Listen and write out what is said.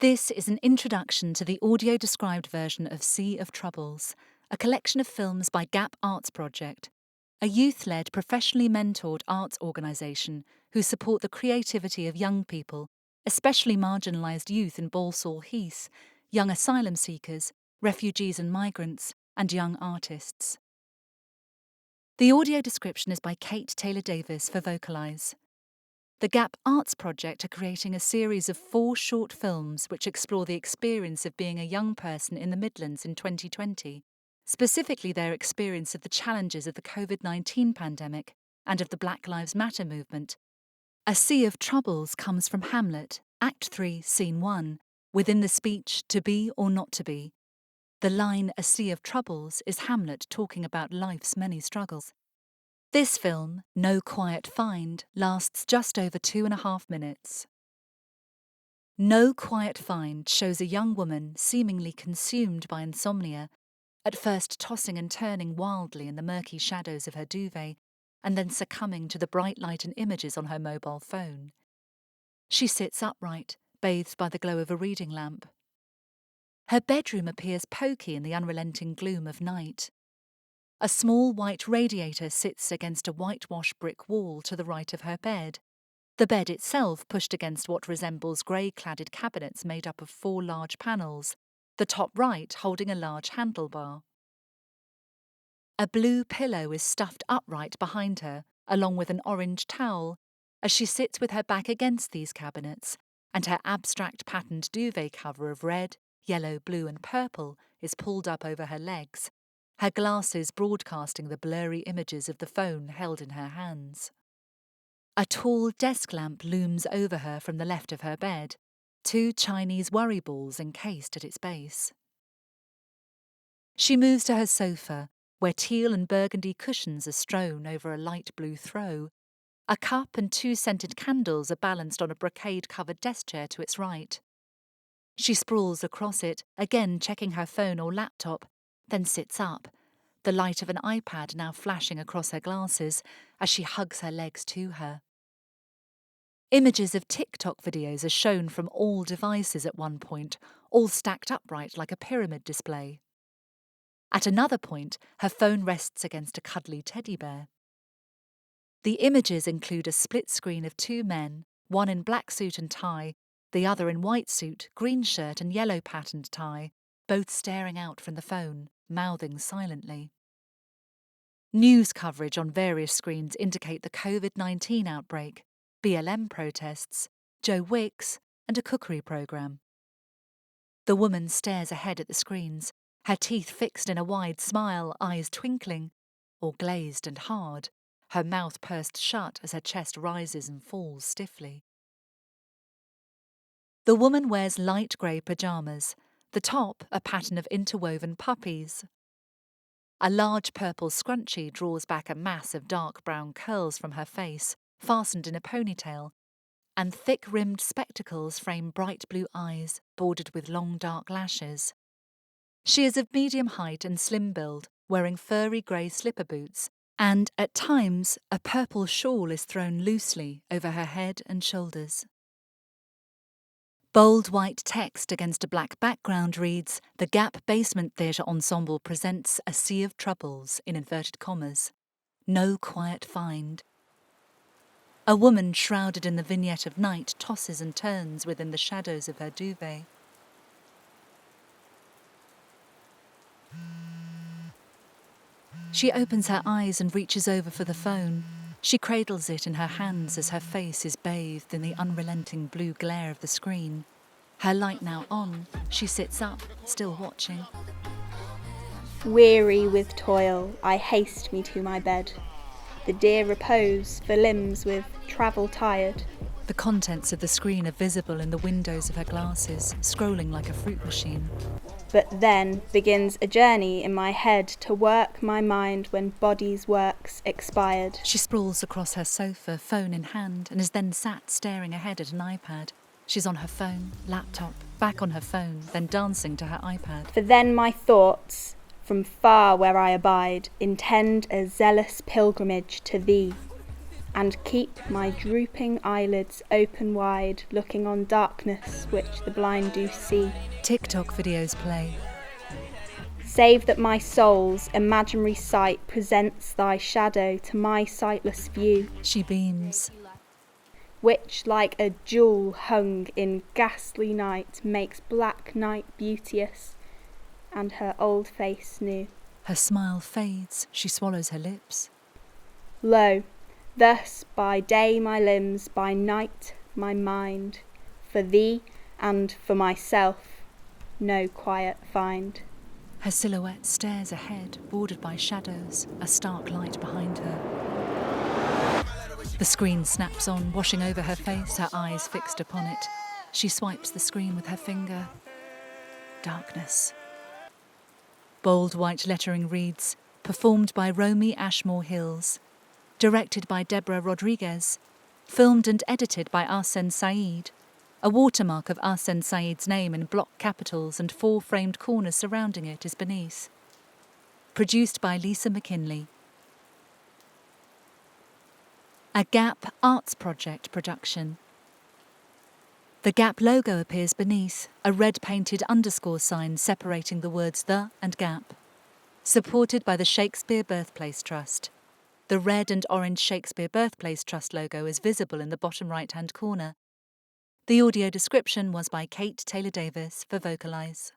This is an introduction to the audio-described version of Sea of Troubles, a collection of films by Gap Arts Project, a youth-led, professionally mentored arts organisation who support the creativity of young people, especially marginalised youth in Balsall Heath, young asylum seekers, refugees and migrants, and young artists. The audio description is by Kate Taylor-Davis for Vocalise. The Gap Arts Project are creating a series of 4 short films which explore the experience of being a young person in the Midlands in 2020, specifically their experience of the challenges of the COVID-19 pandemic and of the Black Lives Matter movement. A Sea of Troubles comes from Hamlet, Act 3, Scene 1, within the speech To Be or Not to Be. The line A Sea of Troubles is Hamlet talking about life's many struggles. This film, No Quiet Find, lasts just over 2.5 minutes. No Quiet Find shows a young woman seemingly consumed by insomnia, at first tossing and turning wildly in the murky shadows of her duvet, and then succumbing to the bright light and images on her mobile phone. She sits upright, bathed by the glow of a reading lamp. Her bedroom appears poky in the unrelenting gloom of night. A small white radiator sits against a whitewashed brick wall to the right of her bed, the bed itself pushed against what resembles grey-cladded cabinets made up of 4 large panels, the top right holding a large handlebar. A blue pillow is stuffed upright behind her, along with an orange towel, as she sits with her back against these cabinets, and her abstract patterned duvet cover of red, yellow, blue and purple is pulled up over her legs, her glasses broadcasting the blurry images of the phone held in her hands. A tall desk lamp looms over her from the left of her bed, 2 Chinese worry balls encased at its base. She moves to her sofa, where teal and burgundy cushions are strewn over a light blue throw. A cup and 2 scented candles are balanced on a brocade-covered desk chair to its right. She sprawls across it, again checking her phone or laptop, then sits up, the light of an iPad now flashing across her glasses as she hugs her legs to her. Images of TikTok videos are shown from all devices at one point, all stacked upright like a pyramid display. At another point, her phone rests against a cuddly teddy bear. The images include a split screen of 2 men, one in black suit and tie, the other in white suit, green shirt and yellow patterned tie, both staring out from the phone, mouthing silently. News coverage on various screens indicate the COVID-19 outbreak, BLM protests, Joe Wicks, and a cookery programme. The woman stares ahead at the screens, her teeth fixed in a wide smile, eyes twinkling, or glazed and hard, her mouth pursed shut as her chest rises and falls stiffly. The woman wears light grey pyjamas, the top a pattern of interwoven puppies. A large purple scrunchie draws back a mass of dark brown curls from her face, fastened in a ponytail, and thick-rimmed spectacles frame bright blue eyes bordered with long dark lashes. She is of medium height and slim build, wearing furry grey slipper boots, and, at times, a purple shawl is thrown loosely over her head and shoulders. Bold white text against a black background reads, "The Gap Basement Theatre Ensemble presents A Sea of Troubles," in inverted commas. No quiet find. A woman shrouded in the vignette of night tosses and turns within the shadows of her duvet. She opens her eyes and reaches over for the phone. She cradles it in her hands as her face is bathed in the unrelenting blue glare of the screen. Her light now on, she sits up, still watching. Weary with toil, I haste me to my bed. The dear repose for limbs with travel tired. The contents of the screen are visible in the windows of her glasses, scrolling like a fruit machine. But then begins a journey in my head to work my mind when body's works expired. She sprawls across her sofa, phone in hand, and is then sat staring ahead at an iPad. She's on her phone, laptop, back on her phone, then dancing to her iPad. For then my thoughts, from far where I abide, intend a zealous pilgrimage to thee. and keep my drooping eyelids open wide, looking on darkness which the blind do see. TikTok videos play. Save that my soul's imaginary sight presents thy shadow to my sightless view, She beams. which like a jewel hung in ghastly night makes black night beauteous and her old face new. Her smile fades. She swallows her lips. Lo, thus by day my limbs, by night my mind, for thee and for myself no quiet find. Her silhouette stares ahead, bordered by shadows, a stark light behind her. The screen snaps on, washing over her face, her eyes fixed upon it. She swipes the screen with her finger. Darkness. Bold white lettering reads, performed by Romy Ashmore Hills, directed by Deborah Rodriguez, filmed and edited by Ahsen Sayeed. A watermark of Ahsen Sayeed's name in block capitals and 4 framed corners surrounding it is beneath. Produced by Lisa McKinley. A Gap Arts Project production. The Gap logo appears beneath, a red painted underscore sign separating the words the and Gap. Supported by the Shakespeare Birthplace Trust. The red and orange Shakespeare Birthplace Trust logo is visible in the bottom right-hand corner. The audio description was by Kate Taylor-Davis for Vocalize.